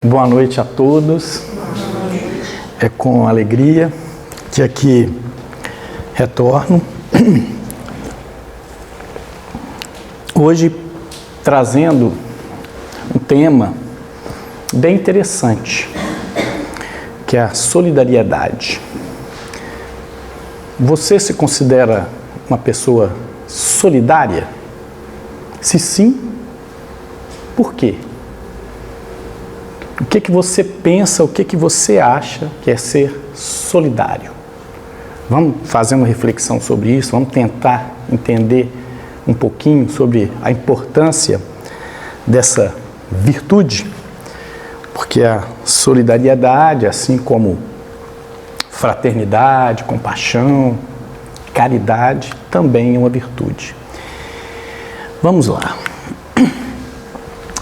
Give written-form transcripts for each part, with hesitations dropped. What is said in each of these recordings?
Boa noite a todos. É com alegria que aqui retorno. Hoje trazendo um tema bem interessante, que é a solidariedade. Você se considera uma pessoa solidária? Se sim, por quê? O que você pensa, o que você acha que é ser solidário? Vamos fazer uma reflexão sobre isso, vamos tentar entender um pouquinho sobre a importância dessa virtude, porque a solidariedade, assim como fraternidade, compaixão, caridade, também é uma virtude. Vamos lá.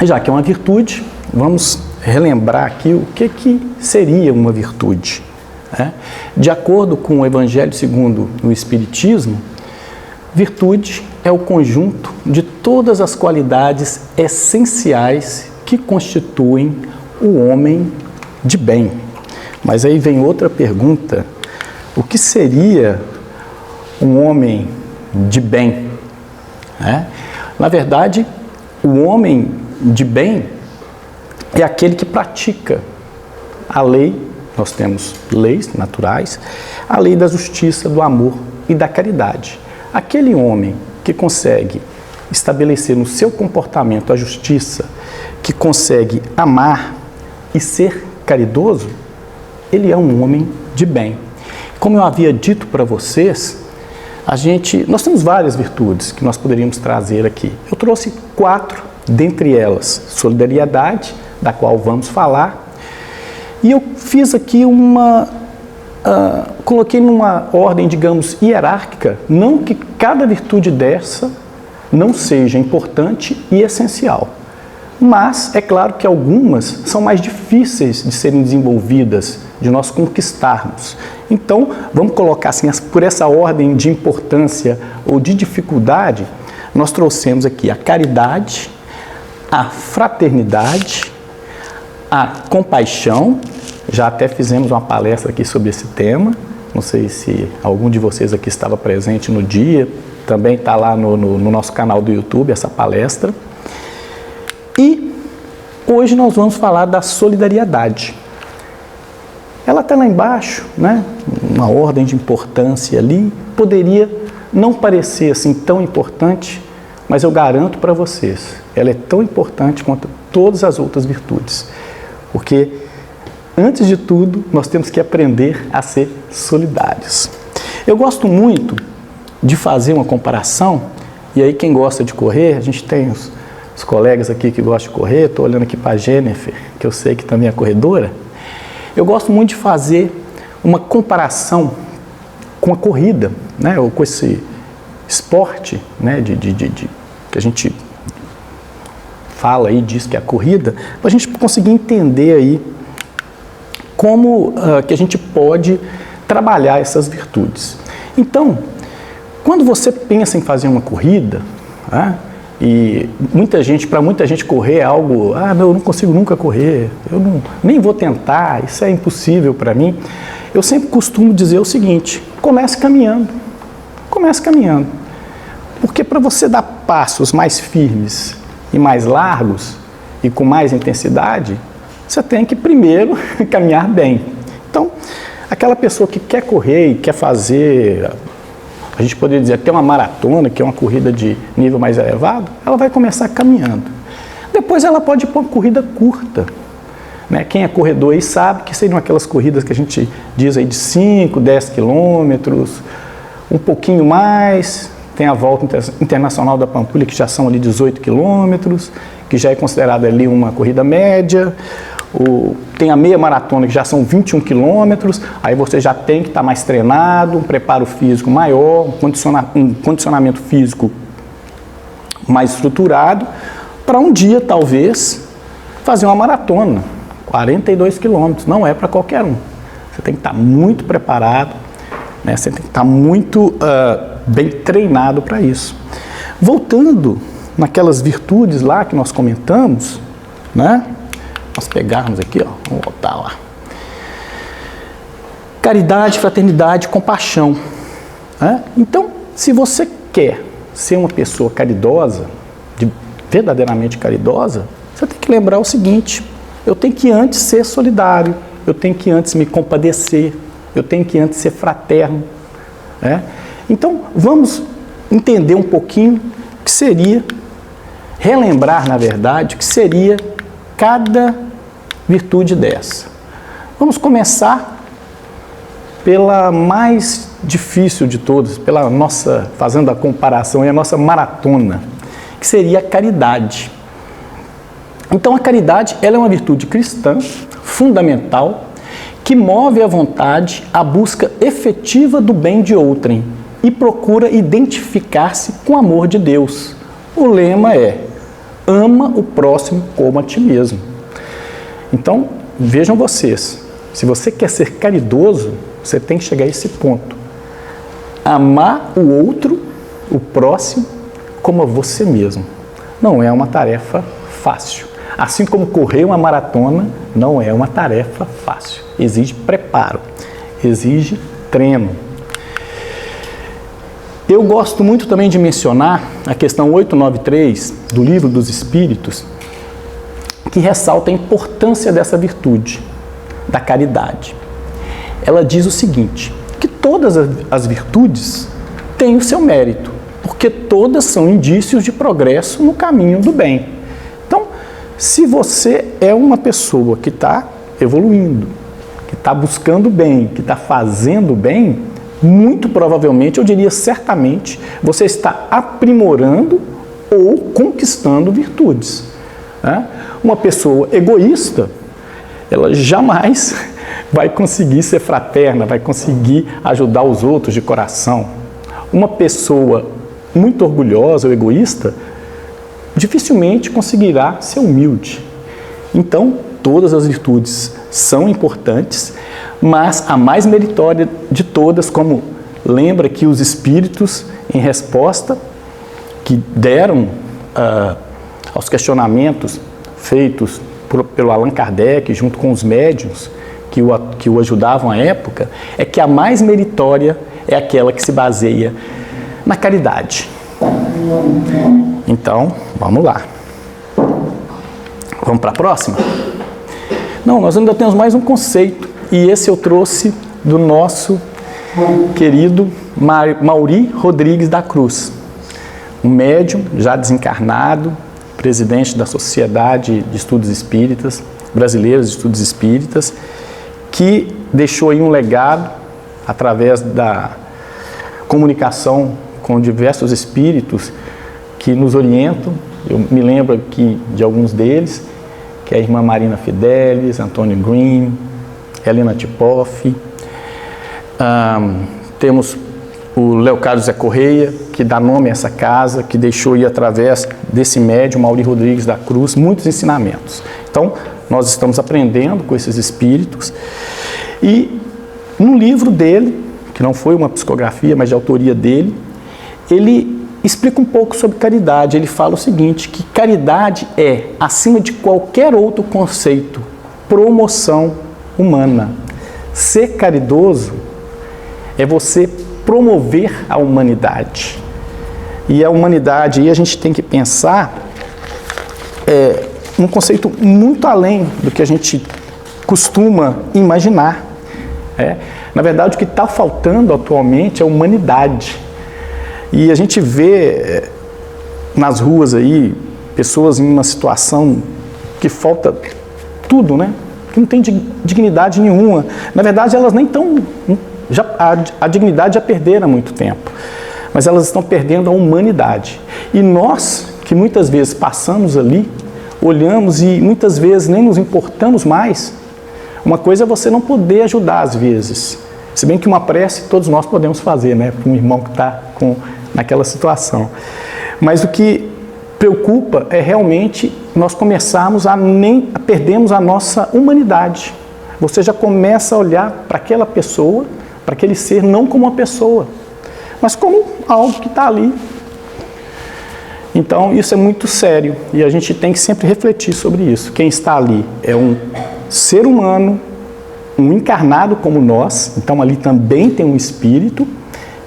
Já que é uma virtude, vamos relembrar aqui o que seria uma virtude. De acordo com o Evangelho segundo o Espiritismo, virtude é o conjunto de todas as qualidades essenciais que constituem o homem de bem. Mas aí vem outra pergunta: o que seria um homem de bem? Na verdade, o homem de bem é aquele que pratica a lei. Nós temos leis naturais, a lei da justiça, do amor e da caridade. Aquele homem que consegue estabelecer no seu comportamento a justiça, que consegue amar e ser caridoso, ele é um homem de bem. Como eu havia dito para vocês, nós temos várias virtudes que nós poderíamos trazer aqui. Eu trouxe 4, dentre elas, solidariedade, da qual vamos falar. E eu fiz aqui coloquei numa ordem, digamos, hierárquica, não que cada virtude dessa não seja importante e essencial. Mas é claro que algumas são mais difíceis de serem desenvolvidas, de nós conquistarmos. Então, vamos colocar assim, por essa ordem de importância ou de dificuldade, nós trouxemos aqui a caridade, a fraternidade, a compaixão. Já até fizemos uma palestra aqui sobre esse tema. Não sei se algum de vocês aqui estava presente no dia. Também está lá no nosso canal do YouTube essa palestra. E hoje nós vamos falar da solidariedade. Ela está lá embaixo, né? Uma ordem de importância ali. Poderia não parecer assim tão importante, mas eu garanto para vocês, ela é tão importante quanto todas as outras virtudes. Porque, antes de tudo, nós temos que aprender a ser solidários. Eu gosto muito de fazer uma comparação, e aí quem gosta de correr, a gente tem os colegas aqui que gostam de correr, estou olhando aqui para a Jennifer, que eu sei que também é corredora. Eu gosto muito de fazer uma comparação com a corrida, né, ou com esse esporte, né, que a gente fala aí, diz que é a corrida, para a gente conseguir entender aí como que a gente pode trabalhar essas virtudes. Então, quando você pensa em fazer uma corrida, e para muita gente correr é algo, eu não consigo nunca correr, nem vou tentar, isso é impossível para mim. Eu sempre costumo dizer o seguinte: comece caminhando. Porque para você dar passos mais firmes e mais largos e com mais intensidade, você tem que primeiro caminhar bem. Então, aquela pessoa que quer correr e quer fazer, a gente poderia dizer até uma maratona, que é uma corrida de nível mais elevado, ela vai começar caminhando. Depois ela pode ir para uma corrida curta. Né? Quem é corredor aí sabe que seriam aquelas corridas que a gente diz aí de 5, 10 quilômetros, um pouquinho mais. Tem a Volta Internacional da Pampulha, que já são ali 18 quilômetros, que já é considerada ali uma corrida média. Tem a meia maratona, que já são 21 quilômetros, aí você já tem que estar mais treinado, um preparo físico maior, um condicionamento físico mais estruturado, para um dia, talvez, fazer uma maratona, 42 quilômetros. Não é para qualquer um. Você tem que estar muito preparado, né? Você tem que estar muito bem treinado para isso. Voltando naquelas virtudes lá que nós comentamos, né? nós pegarmos aqui, ó, vamos voltar lá. Caridade, fraternidade, compaixão. Então, se você quer ser uma pessoa caridosa, verdadeiramente caridosa, você tem que lembrar o seguinte: eu tenho que antes ser solidário, eu tenho que antes me compadecer, eu tenho que antes ser fraterno. Então, vamos entender um pouquinho o que seria, relembrar, na verdade, o que seria cada virtude dessa. Vamos começar pela mais difícil de todas, pela nossa, fazendo a comparação, a nossa maratona, que seria a caridade. Então, a caridade, ela é uma virtude cristã, fundamental, que move a vontade à busca efetiva do bem de outrem e procura identificar-se com o amor de Deus. O lema é: ama o próximo como a ti mesmo. Então, vejam vocês, se você quer ser caridoso, você tem que chegar a esse ponto. Amar o outro, o próximo, como a você mesmo. Não é uma tarefa fácil. Assim como correr uma maratona, não é uma tarefa fácil. Exige preparo, exige treino. Eu gosto muito também de mencionar a questão 893 do Livro dos Espíritos, que ressalta a importância dessa virtude, da caridade. Ela diz o seguinte, que todas as virtudes têm o seu mérito, porque todas são indícios de progresso no caminho do bem. Então, se você é uma pessoa que está evoluindo, que está buscando o bem, que está fazendo o bem, muito provavelmente, eu diria certamente, você está aprimorando ou conquistando virtudes. Uma pessoa egoísta, ela jamais vai conseguir ser fraterna, vai conseguir ajudar os outros de coração. Uma pessoa muito orgulhosa ou egoísta, dificilmente conseguirá ser humilde. Então, todas as virtudes são importantes, mas a mais meritória de todas, como lembra que os espíritos, em resposta, que deram aos questionamentos feitos pelo Allan Kardec, junto com os médiuns que o ajudavam à época, é que a mais meritória é aquela que se baseia na caridade. Então, vamos lá. Vamos para a próxima? Não, nós ainda temos mais um conceito, e esse eu trouxe do nosso querido Mauri Rodrigues da Cruz, um médium já desencarnado, presidente da Sociedade de Estudos Espíritas, Brasileiros de Estudos Espíritas, que deixou aí um legado através da comunicação com diversos espíritos que nos orientam. Eu me lembro aqui de alguns deles, que é a irmã Marina Fidelis, Antônio Green, Helena Tipoff. Temos o Leocádio Zé Correia, que dá nome a essa casa, que deixou aí através desse médium, Mauri Rodrigues da Cruz, muitos ensinamentos. Então, nós estamos aprendendo com esses espíritos. E no livro dele, que não foi uma psicografia, mas de autoria dele, ele explica um pouco sobre caridade. Ele fala o seguinte, que caridade é, acima de qualquer outro conceito, promoção humana. Ser caridoso é você promover a humanidade. E a humanidade, aí a gente tem que pensar um conceito muito além do que a gente costuma imaginar. Na verdade, o que está faltando atualmente é a humanidade. E a gente vê nas ruas aí pessoas em uma situação que falta tudo, né? Que não tem dignidade nenhuma. Na verdade, elas nem estão... A dignidade já perderam há muito tempo. Mas elas estão perdendo a humanidade. E nós, que muitas vezes passamos ali, olhamos e muitas vezes nem nos importamos mais. Uma coisa é você não poder ajudar às vezes. Se bem que uma prece todos nós podemos fazer, né? Para um irmão que está naquela situação. Mas o que preocupa é realmente nós começarmos a perdermos a nossa humanidade. Você já começa a olhar para aquela pessoa, para aquele ser, não como uma pessoa, mas como algo que está ali. Então, isso é muito sério e a gente tem que sempre refletir sobre isso. Quem está ali é um ser humano, um encarnado como nós, então ali também tem um espírito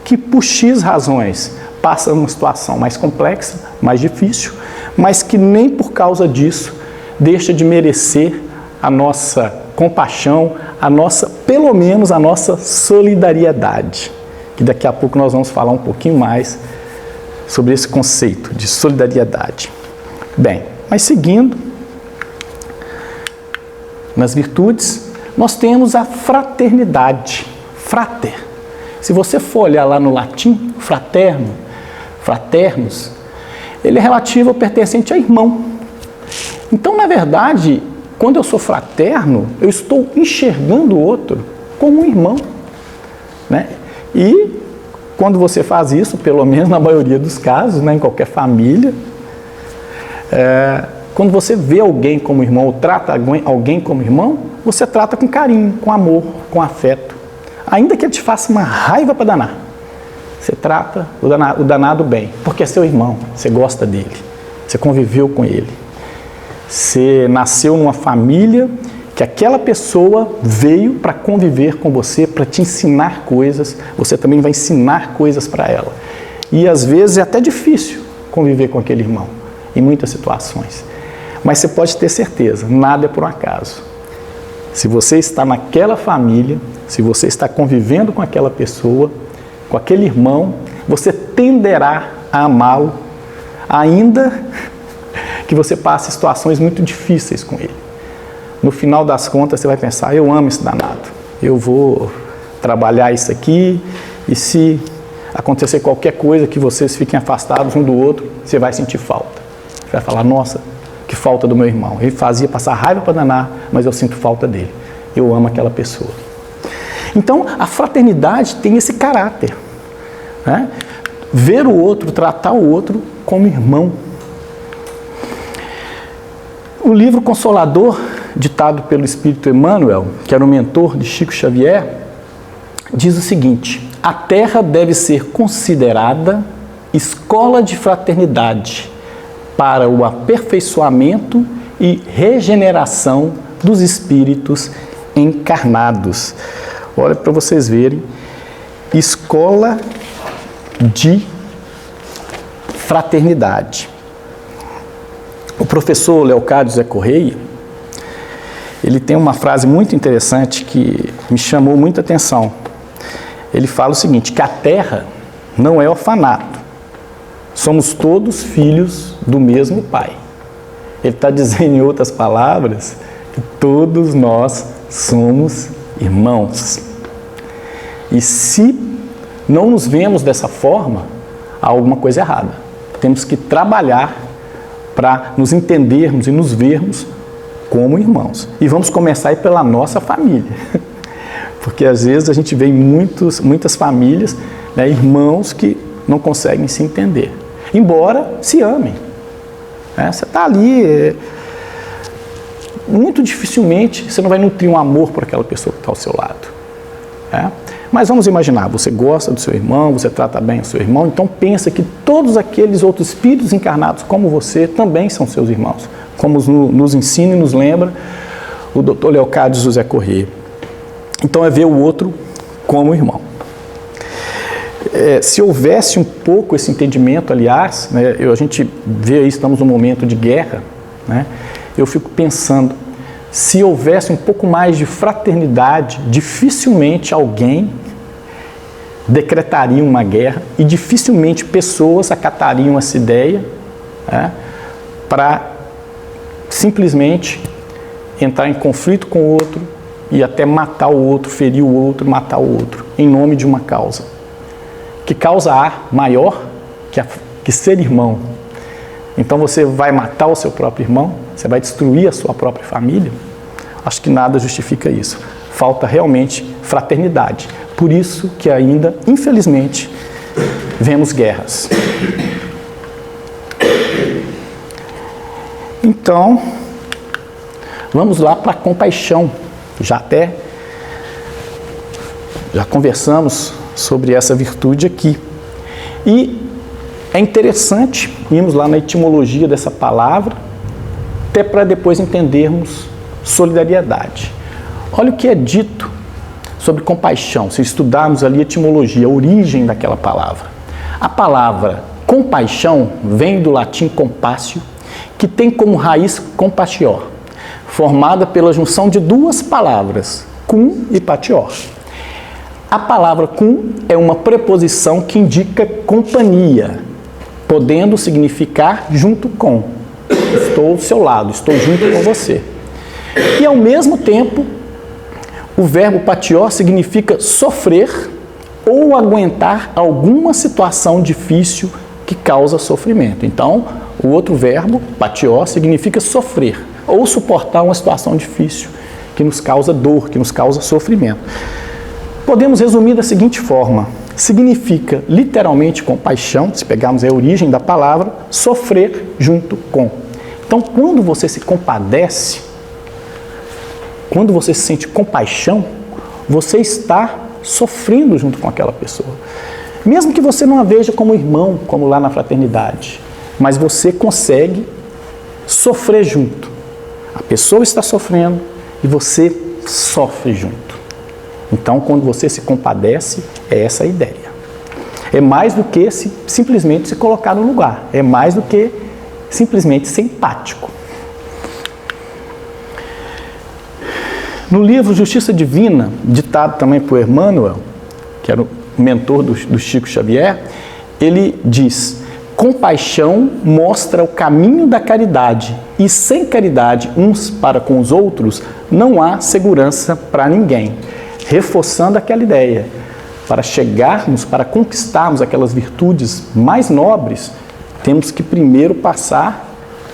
que, por X razões, passa numa situação mais complexa, mais difícil, mas que nem por causa disso deixa de merecer a nossa compaixão, pelo menos a nossa solidariedade. Que daqui a pouco nós vamos falar um pouquinho mais sobre esse conceito de solidariedade. Bem, mas seguindo, nas virtudes, nós temos a fraternidade. Frater. Se você for olhar lá no latim, fraterno, fraternus, ele é relativo ou pertencente a irmão. Então, na verdade, quando eu sou fraterno, eu estou enxergando o outro como um irmão, né? E quando você faz isso, pelo menos na maioria dos casos, né, em qualquer família, quando você vê alguém como irmão ou trata alguém como irmão, você trata com carinho, com amor, com afeto. Ainda que ele te faça uma raiva para danar, você trata o danado bem, porque é seu irmão, você gosta dele, você conviveu com ele. Você nasceu numa família que aquela pessoa veio para conviver com você, para te ensinar coisas, você também vai ensinar coisas para ela. E às vezes é até difícil conviver com aquele irmão, em muitas situações. Mas você pode ter certeza, nada é por um acaso. Se você está naquela família, se você está convivendo com aquela pessoa, com aquele irmão, você tenderá a amá-lo, ainda que você passe situações muito difíceis com ele. No final das contas, você vai pensar, eu amo esse danado, eu vou trabalhar isso aqui, e se acontecer qualquer coisa que vocês fiquem afastados um do outro, você vai sentir falta. Você vai falar, nossa, que falta do meu irmão. Ele fazia passar raiva para danar, mas eu sinto falta dele. Eu amo aquela pessoa. Então, a fraternidade tem esse caráter, né? Ver o outro, tratar o outro como irmão. O livro Consolador, ditado pelo Espírito Emmanuel, que era o mentor de Chico Xavier, diz o seguinte: a Terra deve ser considerada escola de fraternidade para o aperfeiçoamento e regeneração dos espíritos encarnados. Olha para vocês verem, escola de fraternidade. O professor Leocádio Zé Correia, ele tem uma frase muito interessante que me chamou muita atenção. Ele fala o seguinte, que a Terra não é orfanato, somos todos filhos do mesmo Pai. Ele está dizendo, em outras palavras, que todos nós somos irmãos. E se não nos vemos dessa forma, há alguma coisa errada. Temos que trabalhar para nos entendermos e nos vermos como irmãos. E vamos começar aí pela nossa família. Porque às vezes a gente vê em muitas famílias, né, irmãos que não conseguem se entender. Embora se amem. Você está ali, muito dificilmente você não vai nutrir um amor por aquela pessoa que está ao seu lado. Mas vamos imaginar, você gosta do seu irmão, você trata bem o seu irmão, então pensa que todos aqueles outros espíritos encarnados como você também são seus irmãos. Como nos ensina e nos lembra o Dr. Leocádio José Corrêa. Então é ver o outro como irmão. Se houvesse um pouco esse entendimento, aliás, né, a gente vê aí, estamos num momento de guerra, né, eu fico pensando, se houvesse um pouco mais de fraternidade, dificilmente alguém decretaria uma guerra e dificilmente pessoas acatariam essa ideia, né, para simplesmente entrar em conflito com o outro e até matar o outro, ferir o outro, matar o outro, em nome de uma causa. Que causa há maior que ser irmão? Então você vai matar o seu próprio irmão? Você vai destruir a sua própria família? Acho que nada justifica isso. Falta realmente fraternidade. Por isso que ainda, infelizmente, vemos guerras. Então, vamos lá para a compaixão. Já conversamos sobre essa virtude aqui. E é interessante irmos lá na etimologia dessa palavra, até para depois entendermos solidariedade. Olha o que é dito sobre compaixão, se estudarmos ali a etimologia, a origem daquela palavra. A palavra compaixão vem do latim compassio, que tem como raiz compatior, formada pela junção de duas palavras, cum e patior. A palavra cum é uma preposição que indica companhia, podendo significar junto com. Estou ao seu lado, estou junto com você. E ao mesmo tempo, o verbo patior significa sofrer ou aguentar alguma situação difícil que causa sofrimento. Então, o outro verbo, patior, significa sofrer ou suportar uma situação difícil que nos causa dor, que nos causa sofrimento. Podemos resumir da seguinte forma: significa literalmente compaixão, se pegarmos a origem da palavra, sofrer junto com. Então, quando você se compadece, quando você se sente compaixão, você está sofrendo junto com aquela pessoa. Mesmo que você não a veja como irmão, como lá na fraternidade, mas você consegue sofrer junto. A pessoa está sofrendo e você sofre junto. Então, quando você se compadece, é essa a ideia. É mais do que simplesmente se colocar no lugar. É mais do que simplesmente ser empático. No livro Justiça Divina, ditado também por Emmanuel, que era o mentor do Chico Xavier, ele diz: compaixão mostra o caminho da caridade, e sem caridade uns para com os outros, não há segurança para ninguém. Reforçando aquela ideia, para chegarmos, para conquistarmos aquelas virtudes mais nobres, temos que primeiro passar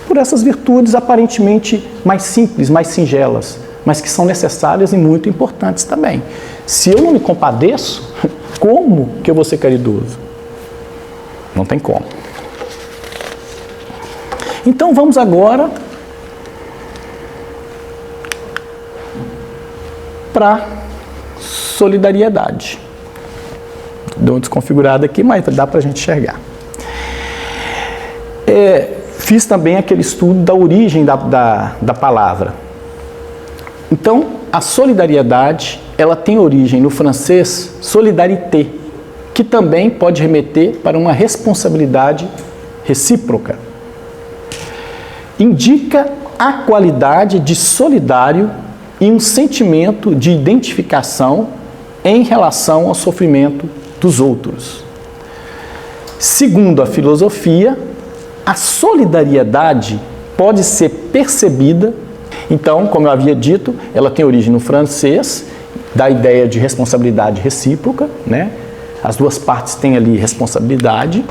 por essas virtudes aparentemente mais simples, mais singelas, mas que são necessárias e muito importantes também. Se eu não me compadeço, como que eu vou ser caridoso? Não tem como. Então vamos agora para solidariedade. Deu uma desconfigurada aqui, mas dá para a gente enxergar. Fiz também aquele estudo da origem da palavra. Então, a solidariedade, ela tem origem no francês solidarité, que também pode remeter para uma responsabilidade recíproca. Indica a qualidade de solidário e um sentimento de identificação em relação ao sofrimento dos outros. Segundo a filosofia, a solidariedade pode ser percebida. Então, como eu havia dito, ela tem origem no francês, da ideia de responsabilidade recíproca, né? As duas partes têm ali responsabilidade,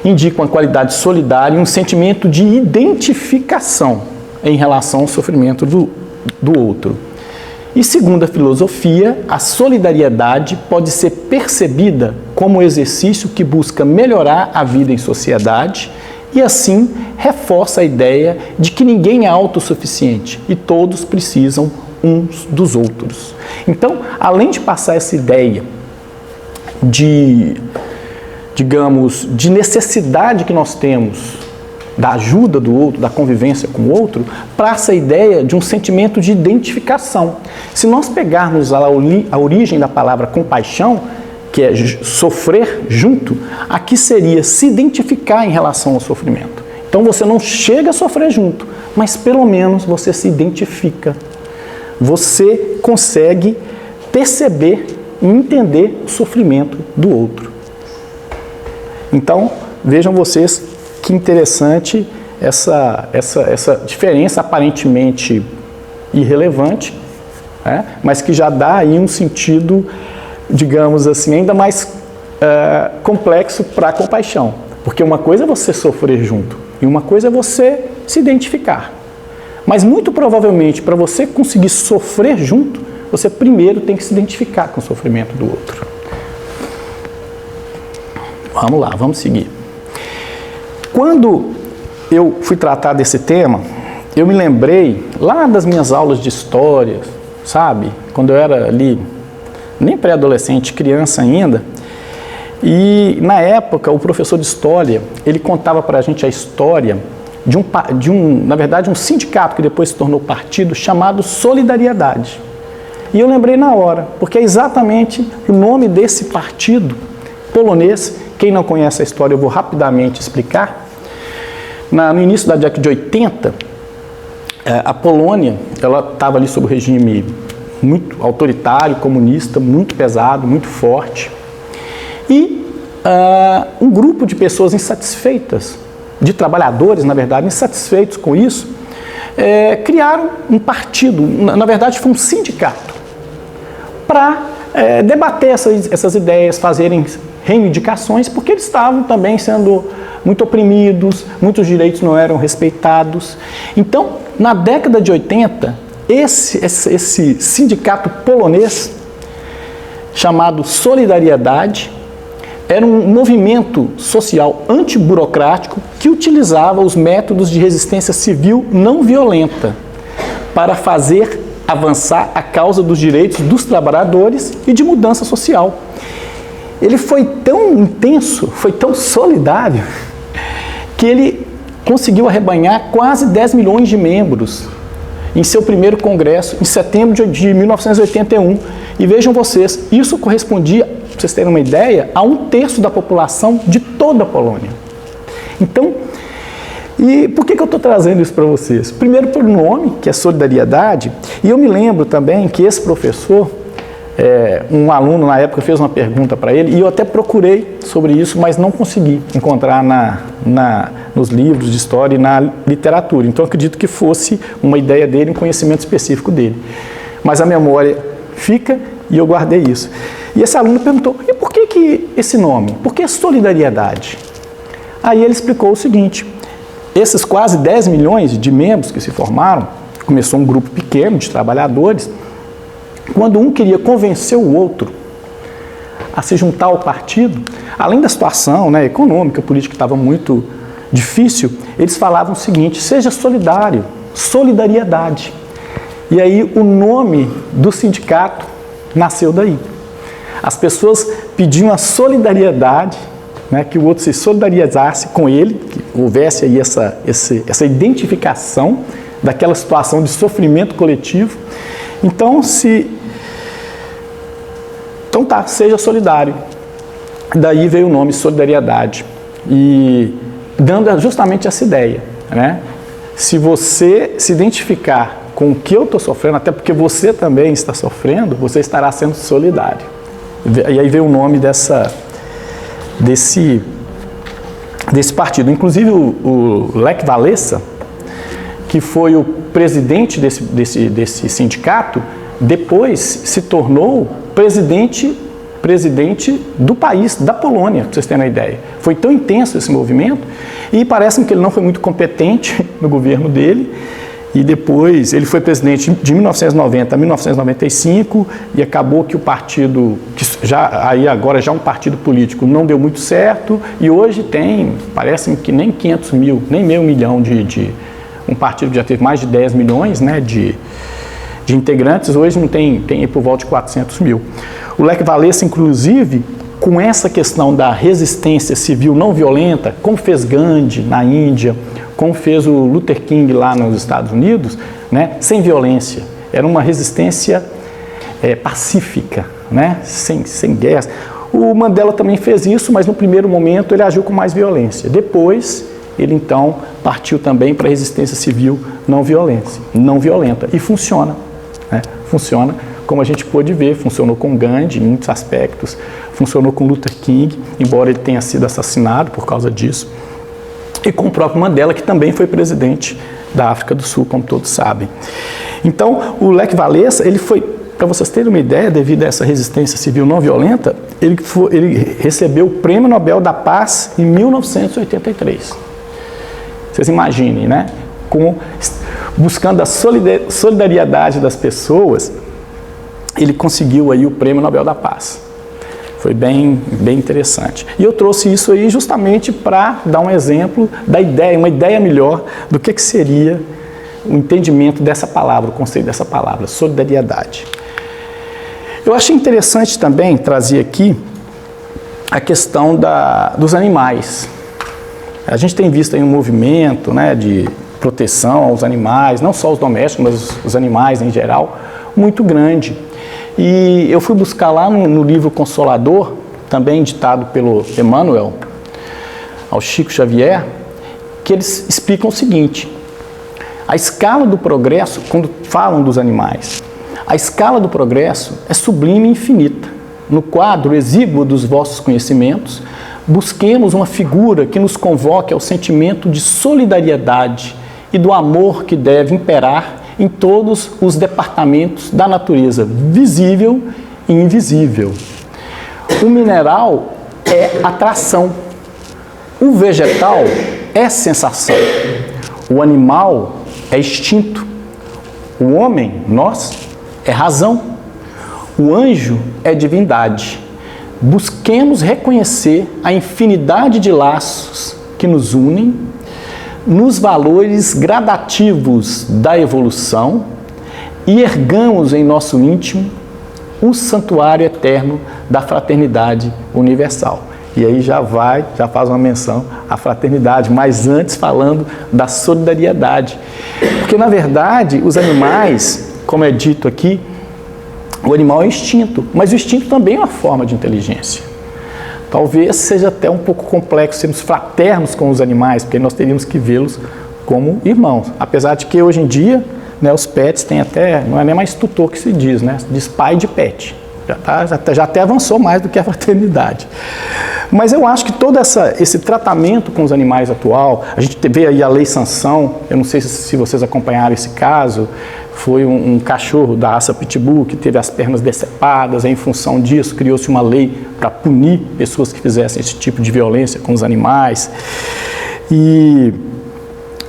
indica uma qualidade solidária e um sentimento de identificação em relação ao sofrimento do outro. E segundo a filosofia, a solidariedade pode ser percebida como um exercício que busca melhorar a vida em sociedade e assim reforça a ideia de que ninguém é autossuficiente e todos precisam uns dos outros. Então, além de passar essa ideia de, digamos, de necessidade que nós temos da ajuda do outro, da convivência com o outro, passa a ideia de um sentimento de identificação. Se nós pegarmos a origem da palavra compaixão, que é sofrer junto, aqui seria se identificar em relação ao sofrimento. Então você não chega a sofrer junto, mas pelo menos você se identifica. Você consegue perceber e entender o sofrimento do outro. Então, vejam vocês que interessante essa diferença aparentemente irrelevante, né? Mas que já dá aí um sentido, digamos assim, ainda mais complexo para a compaixão. Porque uma coisa é você sofrer junto e uma coisa é você se identificar. Mas muito provavelmente, para você conseguir sofrer junto, você primeiro tem que se identificar com o sofrimento do outro. Vamos lá, vamos seguir. Quando eu fui tratar desse tema, eu me lembrei lá das minhas aulas de história, sabe? Quando eu era ali, nem pré-adolescente, criança ainda, E na época, o professor de história, ele contava para a gente a história na verdade, um sindicato que depois se tornou partido, chamado Solidariedade. E eu lembrei na hora, porque é exatamente o nome desse partido polonês. Quem não conhece a história, eu vou rapidamente explicar. No início da década de 80, a Polônia estava ali sob o regime muito autoritário, comunista, muito pesado, muito forte. E um grupo de pessoas insatisfeitas, de trabalhadores, na verdade, insatisfeitos com isso, criaram um partido, na verdade foi um sindicato, para debater essas ideias, fazerem reivindicações, porque eles estavam também sendo muito oprimidos, muitos direitos não eram respeitados. Então, na década de 80, esse sindicato polonês, chamado Solidariedade, era um movimento social antiburocrático que utilizava os métodos de resistência civil não violenta para fazer avançar a causa dos direitos dos trabalhadores e de mudança social. Ele foi tão intenso, foi tão solidário, que ele conseguiu arrebanhar quase 10 milhões de membros em seu primeiro congresso, em setembro de 1981. E vejam vocês, isso correspondia, para vocês terem uma ideia, a 1/3 da população de toda a Polônia. Então, e por que eu estou trazendo isso para vocês? Primeiro pelo nome, que é Solidariedade, e eu me lembro também que esse professor, um aluno na época fez uma pergunta para ele, e eu até procurei sobre isso, mas não consegui encontrar nos livros de história e na literatura. Então, eu acredito que fosse uma ideia dele, um conhecimento específico dele. Mas a memória fica e eu guardei isso. E esse aluno perguntou, e por que esse nome? Por que Solidariedade? Aí ele explicou o seguinte, esses quase 10 milhões de membros que se formaram, começou um grupo pequeno de trabalhadores, quando um queria convencer o outro a se juntar ao partido, além da situação econômica, política que estava muito difícil, eles falavam o seguinte, seja solidário, solidariedade. E aí o nome do sindicato nasceu daí. As pessoas pediam a solidariedade, que o outro se solidarizasse com ele, que houvesse aí essa identificação daquela situação de sofrimento coletivo. Então, seja solidário. Daí veio o nome Solidariedade. E dando justamente essa ideia, Se você se identificar com o que eu estou sofrendo, até porque você também está sofrendo, você estará sendo solidário. E aí veio o nome desse partido. Inclusive o Lech Walesa, que foi o presidente desse sindicato, depois se tornou presidente do país, da Polônia, para vocês terem uma ideia. Foi tão intenso esse movimento e parece-me que ele não foi muito competente no governo dele. E depois ele foi presidente de 1990 a 1995 e acabou que o partido, agora já um partido político, não deu muito certo e hoje parece-me que nem 500 mil, nem meio milhão um partido que já teve mais de 10 milhões de integrantes, hoje não tem por volta de 400 mil. O Lech Walesa, inclusive, com essa questão da resistência civil não violenta, como fez Gandhi na Índia, como fez o Luther King lá nos Estados Unidos, sem violência. Era uma resistência pacífica, sem guerra. O Mandela também fez isso, mas no primeiro momento ele agiu com mais violência. Depois, ele então partiu também para a resistência civil não violenta. E funciona. Funciona, como a gente pôde ver, funcionou com Gandhi em muitos aspectos, funcionou com Luther King, embora ele tenha sido assassinado por causa disso. E com o próprio Mandela, que também foi presidente da África do Sul, como todos sabem. Então, o Lech Walesa, ele foi, para vocês terem uma ideia, devido a essa resistência civil não violenta, ele recebeu o Prêmio Nobel da Paz em 1983. Vocês imaginem, buscando a solidariedade das pessoas, ele conseguiu aí o Prêmio Nobel da Paz. Foi bem interessante. E eu trouxe isso aí justamente para dar um exemplo da ideia, uma ideia melhor do que seria o entendimento dessa palavra, o conceito dessa palavra, solidariedade. Eu achei interessante também trazer aqui a questão dos animais. A gente tem visto aí um movimento, né, de proteção aos animais, não só os domésticos, mas os animais em geral, muito grande. E eu fui buscar lá no livro Consolador, também ditado pelo Emmanuel, ao Chico Xavier, que eles explicam o seguinte: a escala do progresso, quando falam dos animais, a escala do progresso é sublime e infinita. No quadro exíguo dos vossos conhecimentos, busquemos uma figura que nos convoque ao sentimento de solidariedade e do amor que deve imperar em todos os departamentos da natureza, visível e invisível. O mineral é atração, o vegetal é sensação, o animal é instinto, o homem, nós, é razão, o anjo é divindade. Busquemos reconhecer a infinidade de laços que nos unem nos valores gradativos da evolução e ergamos em nosso íntimo o santuário eterno da fraternidade universal. E aí já faz uma menção à fraternidade, mas antes falando da solidariedade. Porque, na verdade, os animais, como é dito aqui, o animal é instinto, mas o instinto também é uma forma de inteligência. Talvez seja até um pouco complexo sermos fraternos com os animais, porque nós teríamos que vê-los como irmãos. Apesar de que hoje em dia, né, os pets têm até, não é nem mais tutor que se diz, né? Diz pai de pet. Já até avançou mais do que a fraternidade. Mas eu acho que todo esse tratamento com os animais atual, a gente vê aí a Lei Sansão, eu não sei se vocês acompanharam esse caso, foi um cachorro da raça Pitbull que teve as pernas decepadas, em função disso criou-se uma lei para punir pessoas que fizessem esse tipo de violência com os animais. E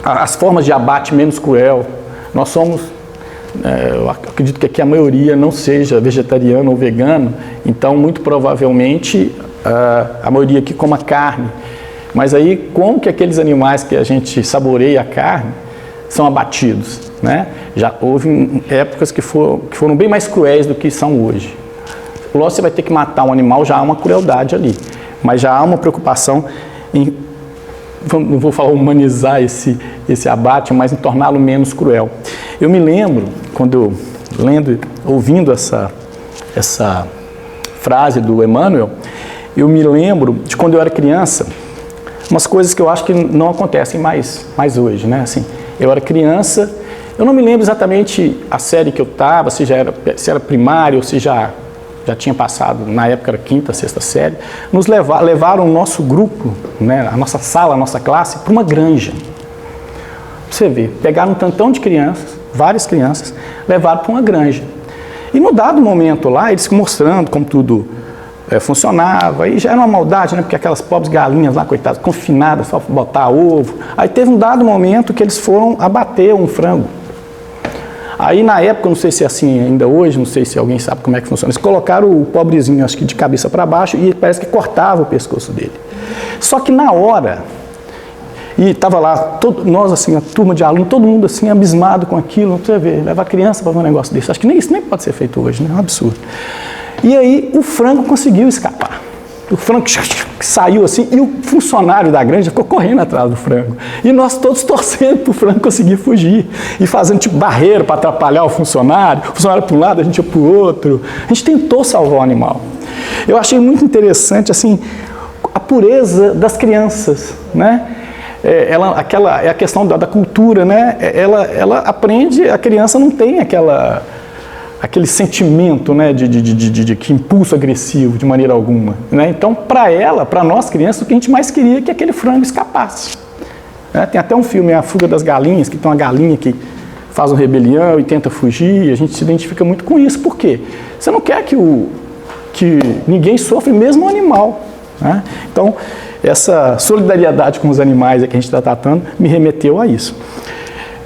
as formas de abate menos cruel, nós somos... eu acredito que aqui a maioria não seja vegetariano ou vegano, então muito provavelmente a maioria aqui coma carne. Mas aí como que aqueles animais que a gente saboreia a carne são abatidos, né? Já houve épocas que foram bem mais cruéis do que são hoje. Lógico, você vai ter que matar um animal, já há uma crueldade ali, mas já há uma preocupação em, não vou falar humanizar esse abate, mas em torná-lo menos cruel. Eu me lembro, quando eu ouvindo essa frase do Emmanuel, eu me lembro de quando eu era criança, umas coisas que eu acho que não acontecem mais hoje, né? Assim, eu era criança, eu não me lembro exatamente a série que eu estava, se era primário ou se já tinha passado, na época era quinta, sexta série, levaram o nosso grupo, né, a nossa sala, a nossa classe, para uma granja. Você vê, pegaram um tantão de crianças, várias crianças, levaram para uma granja. E no dado momento lá, eles mostrando como tudo funcionava, e já era uma maldade, né, porque aquelas pobres galinhas lá, coitadas, confinadas, só para botar ovo. Aí teve um dado momento que eles foram abater um frango. Aí na época, não sei se é assim ainda hoje, não sei se alguém sabe como é que funciona, eles colocaram o pobrezinho, acho que de cabeça para baixo, e parece que cortava o pescoço dele. Só que na hora, e estava lá, nós assim, a turma de alunos, todo mundo assim, abismado com aquilo, você vê, levar a criança para ver um negócio desse, acho que isso nem pode ser feito hoje, né? É um absurdo. E aí o frango conseguiu escapar. O frango saiu assim e o funcionário da granja ficou correndo atrás do frango. E nós todos torcendo para o frango conseguir fugir. E fazendo tipo barreira para atrapalhar o funcionário para um lado, a gente ia para o outro. A gente tentou salvar o animal. Eu achei muito interessante assim, a pureza das crianças, né? É a questão da cultura, né? Ela aprende, a criança não tem aquele sentimento, né, de que impulso agressivo de maneira alguma, né? Então, para nós crianças, o que a gente mais queria é que aquele frango escapasse, né? Tem até um filme, A Fuga das Galinhas, que tem uma galinha que faz uma rebelião e tenta fugir, e a gente se identifica muito com isso. Por quê? Você não quer que ninguém sofra, mesmo o animal, né? Então, essa solidariedade com os animais que a gente está tratando me remeteu a isso.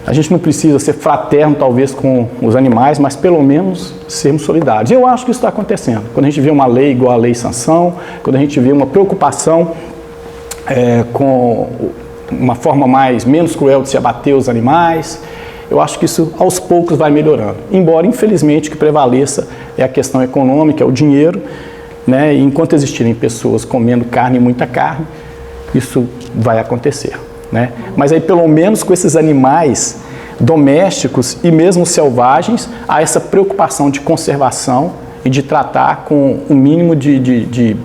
A gente não precisa ser fraterno, talvez, com os animais, mas pelo menos sermos solidários. Eu acho que isso está acontecendo. Quando a gente vê uma lei igual a Lei Sansão, quando a gente vê uma preocupação com uma forma menos cruel de se abater os animais, eu acho que isso aos poucos vai melhorando. Embora, infelizmente, o que prevaleça é a questão econômica, é o dinheiro, né? E enquanto existirem pessoas comendo carne, muita carne, isso vai acontecer, né? Mas aí pelo menos com esses animais domésticos e mesmo selvagens, há essa preocupação de conservação e de tratar com o mínimo de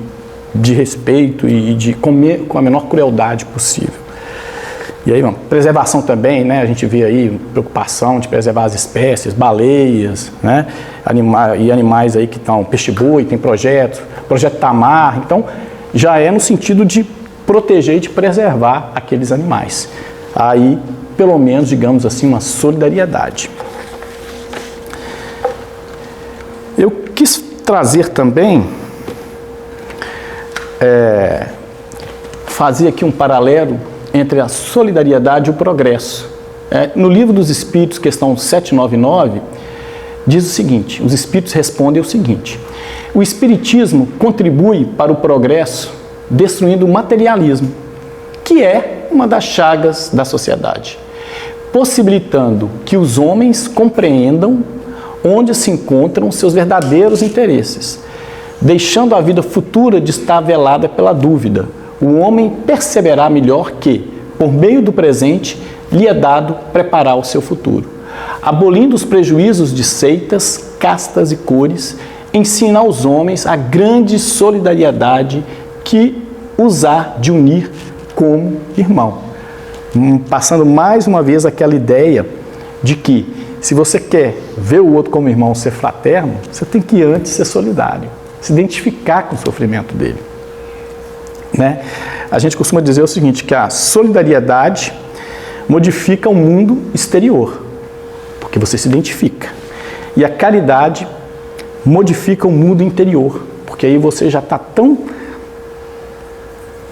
respeito e de comer com a menor crueldade possível. E aí, preservação também, né? A gente vê aí preocupação de preservar as espécies, baleias, né? Animais aí que estão, peixe-boi, tem projeto Tamar, então já é no sentido de proteger e de preservar aqueles animais. Aí, pelo menos, digamos assim, uma solidariedade. Eu quis trazer também, fazer aqui um paralelo entre a solidariedade e o progresso. No Livro dos Espíritos, questão 799, diz o seguinte, os Espíritos respondem o seguinte: o Espiritismo contribui para o progresso destruindo o materialismo, que é uma das chagas da sociedade, possibilitando que os homens compreendam onde se encontram seus verdadeiros interesses, deixando a vida futura de estar velada pela dúvida. O homem perceberá melhor que, por meio do presente, lhe é dado preparar o seu futuro. Abolindo os prejuízos de seitas, castas e cores, ensina aos homens a grande solidariedade que os há de unir como irmão. Passando mais uma vez aquela ideia de que, se você quer ver o outro como irmão, ser fraterno, você tem que antes ser solidário, se identificar com o sofrimento dele, né? A gente costuma dizer o seguinte, que a solidariedade modifica o mundo exterior, porque você se identifica. E a caridade modifica o mundo interior, porque aí você já está tão...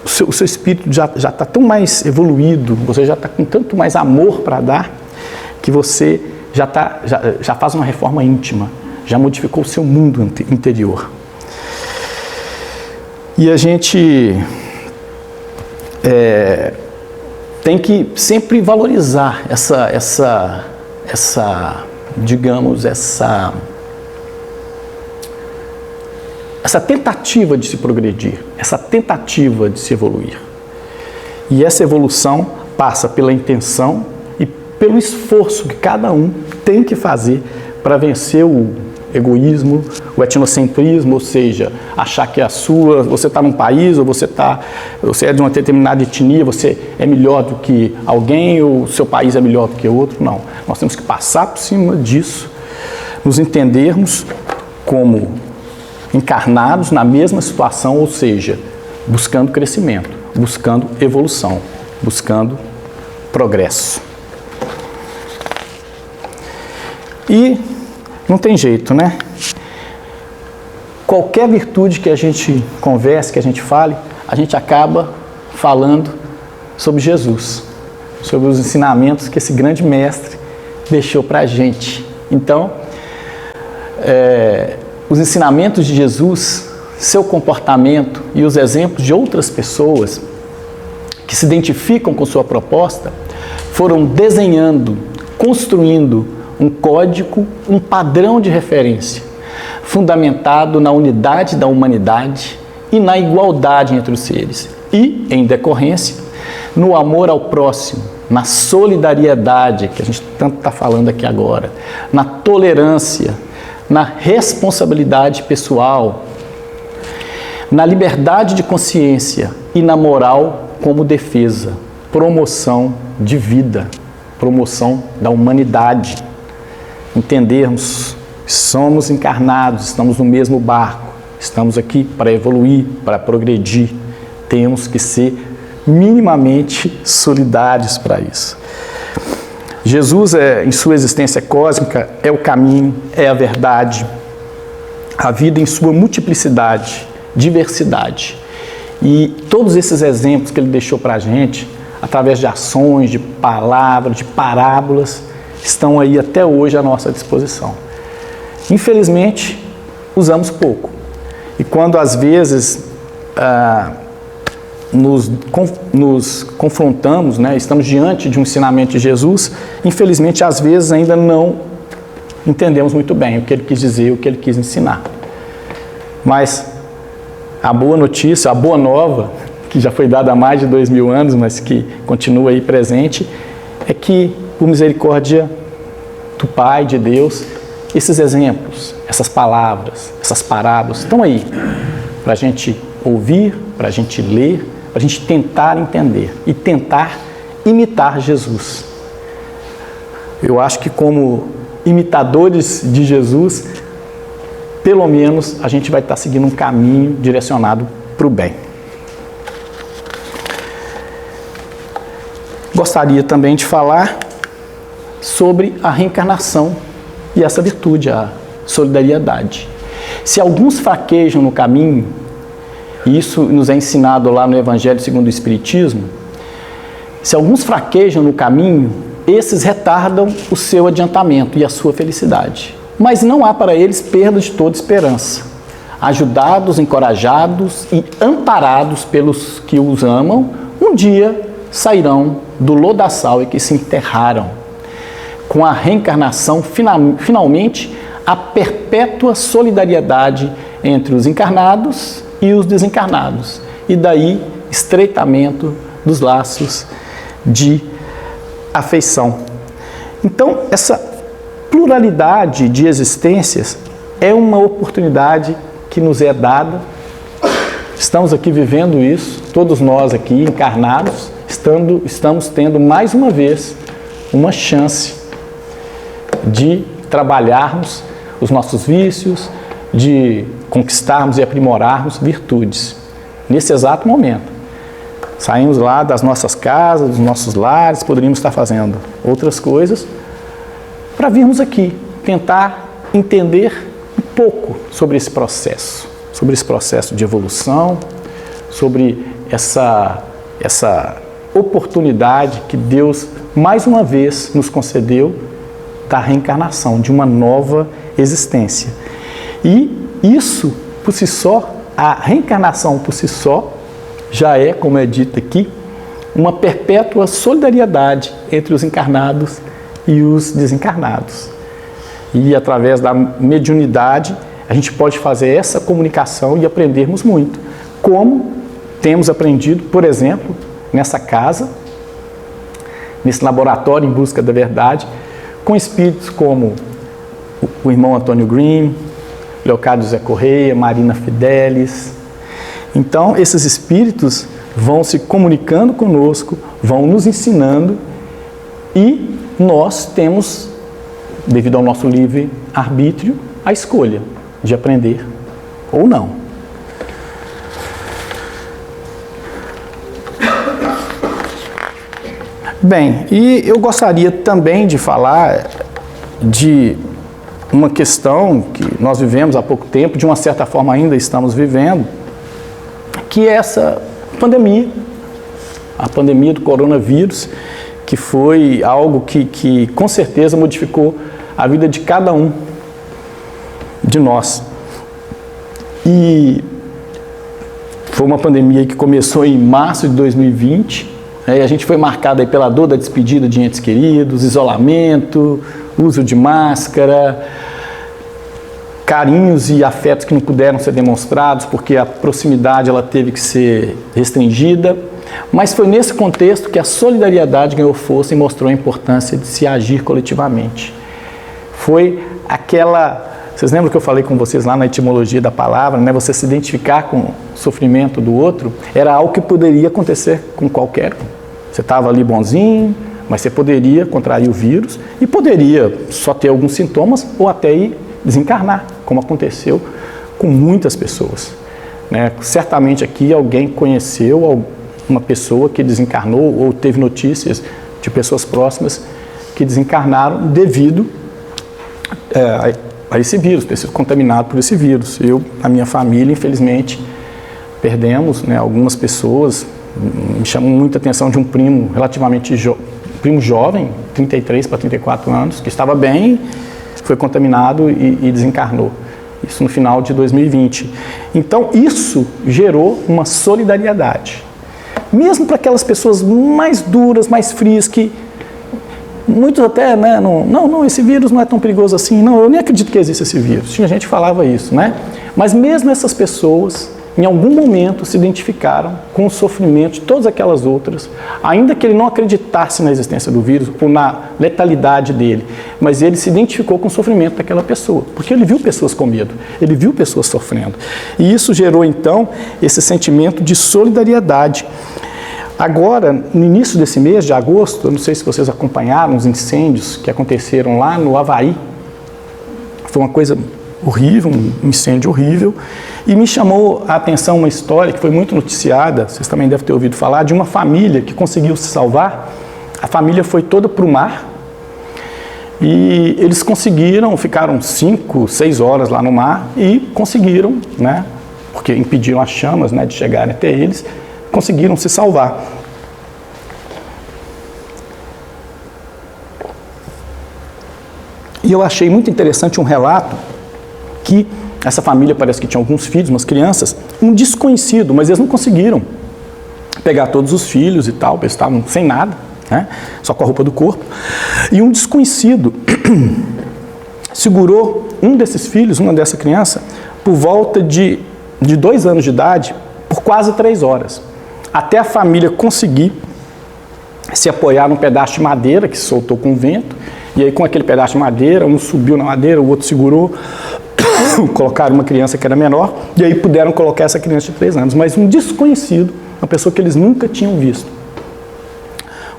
O seu espírito já está tão mais evoluído, você já está com tanto mais amor para dar, que você já faz uma reforma íntima, já modificou o seu mundo interior. E a gente tem que sempre valorizar essa tentativa de se progredir, essa tentativa de se evoluir. E essa evolução passa pela intenção e pelo esforço que cada um tem que fazer para vencer o egoísmo, o etnocentrismo, ou seja, achar que você está num país, ou você é de uma determinada etnia, você é melhor do que alguém, ou o seu país é melhor do que outro. Não. Nós temos que passar por cima disso, nos entendermos como encarnados na mesma situação, ou seja, buscando crescimento, buscando evolução, buscando progresso. E não tem jeito, né? Qualquer virtude que a gente converse, que a gente fale, a gente acaba falando sobre Jesus, sobre os ensinamentos que esse grande mestre deixou para a gente. Então, os ensinamentos de Jesus, seu comportamento e os exemplos de outras pessoas que se identificam com sua proposta, foram desenhando, construindo um código, um padrão de referência, fundamentado na unidade da humanidade e na igualdade entre os seres, e, em decorrência, no amor ao próximo, na solidariedade, que a gente tanto está falando aqui agora, na tolerância, na responsabilidade pessoal, na liberdade de consciência e na moral como defesa, promoção de vida, promoção da humanidade. Entendermos que somos encarnados, estamos no mesmo barco, estamos aqui para evoluir, para progredir, temos que ser minimamente solidários para isso. Jesus, em sua existência cósmica, é o caminho, é a verdade, a vida em sua multiplicidade, diversidade. E todos esses exemplos que ele deixou para a gente, através de ações, de palavras, de parábolas, estão aí até hoje à nossa disposição. Infelizmente, usamos pouco. E quando às vezes nos confrontamos, né, estamos diante de um ensinamento de Jesus, infelizmente às vezes ainda não entendemos muito bem o que ele quis dizer, o que ele quis ensinar. Mas A boa notícia, a boa nova, que já foi dada há mais de 2000 anos, mas que continua aí presente, é que, por misericórdia do Pai, de Deus, esses exemplos, essas palavras, essas parábolas estão aí para a gente ouvir, para a gente ler, para a gente tentar entender e tentar imitar Jesus. Eu acho que como imitadores de Jesus, pelo menos a gente vai estar seguindo um caminho direcionado para o bem. Gostaria também de falar sobre a reencarnação e essa virtude, a solidariedade. Se alguns fraquejam no caminho, e isso nos é ensinado lá no Evangelho segundo o Espiritismo, se alguns fraquejam no caminho, esses retardam o seu adiantamento e a sua felicidade. Mas não há para eles perda de toda esperança. Ajudados, encorajados e amparados pelos que os amam, um dia sairão do lodaçal em que se enterraram. Com a reencarnação, finalmente, a perpétua solidariedade entre os encarnados e os desencarnados. E daí, estreitamento dos laços de afeição. Então, essa pluralidade de existências é uma oportunidade que nos é dada. Estamos aqui vivendo isso, todos nós aqui encarnados, estamos tendo mais uma vez uma chance de trabalharmos os nossos vícios, de conquistarmos e aprimorarmos virtudes. Nesse exato momento, saímos lá das nossas casas, dos nossos lares, poderíamos estar fazendo outras coisas, para virmos aqui tentar entender um pouco sobre esse processo de evolução, sobre essa oportunidade que Deus mais uma vez nos concedeu da reencarnação, de uma nova existência. E isso, por si só, a reencarnação por si só, já é, como é dito aqui, uma perpétua solidariedade entre os encarnados e os desencarnados. E através da mediunidade, a gente pode fazer essa comunicação e aprendermos muito. Como temos aprendido, por exemplo, nessa casa, nesse laboratório em busca da verdade, com espíritos como o irmão Antônio Green, Leocádio José Correia, Marina Fidelis. Então, esses espíritos vão se comunicando conosco, vão nos ensinando e nós temos, devido ao nosso livre-arbítrio, a escolha de aprender ou não. Bem, e eu gostaria também de falar de uma questão que nós vivemos há pouco tempo, de uma certa forma ainda estamos vivendo, que é essa pandemia, a pandemia do coronavírus, que foi algo que com certeza modificou a vida de cada um de nós. E foi uma pandemia que começou em março de 2020, e a gente foi marcado aí pela dor da despedida de entes queridos, isolamento, uso de máscara, carinhos e afetos que não puderam ser demonstrados porque a proximidade ela teve que ser restringida. Mas foi nesse contexto que a solidariedade ganhou força e mostrou a importância de se agir coletivamente. Foi aquela... Vocês lembram que eu falei com vocês lá na etimologia da palavra, né? Você se identificar com o sofrimento do outro, era algo que poderia acontecer com qualquer um. Você estava ali bonzinho, mas você poderia contrair o vírus e poderia só ter alguns sintomas ou até ir desencarnar, como aconteceu com muitas pessoas, né? Certamente aqui alguém conheceu uma pessoa que desencarnou ou teve notícias de pessoas próximas que desencarnaram devido a esse vírus, ter sido contaminado por esse vírus. Eu, a minha família, infelizmente, perdemos, né, algumas pessoas. Me chamou muita atenção de um primo relativamente jovem, 33 para 34 anos, que estava bem, foi contaminado e desencarnou. Isso no final de 2020. Então, isso gerou uma solidariedade. Mesmo para aquelas pessoas mais duras, mais frias, que muitos até, né, não, esse vírus não é tão perigoso assim, não, eu nem acredito que exista esse vírus. Tinha gente que falava isso, né? Mas mesmo essas pessoas em algum momento se identificaram com o sofrimento de todas aquelas outras, ainda que ele não acreditasse na existência do vírus ou na letalidade dele, mas ele se identificou com o sofrimento daquela pessoa, porque ele viu pessoas com medo, ele viu pessoas sofrendo. E isso gerou, então, esse sentimento de solidariedade. Agora, no início desse mês de agosto, eu não sei se vocês acompanharam os incêndios que aconteceram lá no Havaí. Foi uma coisa horrível, um incêndio horrível, e me chamou a atenção uma história que foi muito noticiada, vocês também devem ter ouvido falar, de uma família que conseguiu se salvar. A família foi toda para o mar e eles conseguiram, ficaram 5, 6 horas lá no mar e conseguiram, né, porque impediram as chamas, né, de chegarem até eles, conseguiram se salvar. E eu achei muito interessante um relato que essa família parece que tinha alguns filhos, umas crianças, um desconhecido, mas eles não conseguiram pegar todos os filhos e tal, eles estavam sem nada, né, só com a roupa do corpo, e um desconhecido segurou um desses filhos, uma dessa criança, por volta de 2 anos de idade, por quase 3 horas, até a família conseguir se apoiar num pedaço de madeira que se soltou com o vento, e aí com aquele pedaço de madeira, um subiu na madeira, o outro segurou, colocaram uma criança que era menor, e aí puderam colocar essa criança de 3 anos, mas um desconhecido, uma pessoa que eles nunca tinham visto,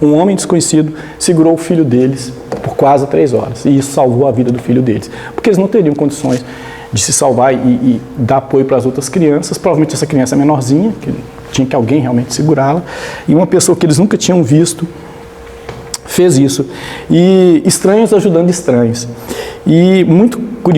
um homem desconhecido segurou o filho deles por quase 3 horas, e isso salvou a vida do filho deles, porque eles não teriam condições de se salvar e dar apoio para as outras crianças. Provavelmente essa criança menorzinha, que tinha que alguém realmente segurá-la, e uma pessoa que eles nunca tinham visto fez isso. E estranhos ajudando estranhos. E muito curioso.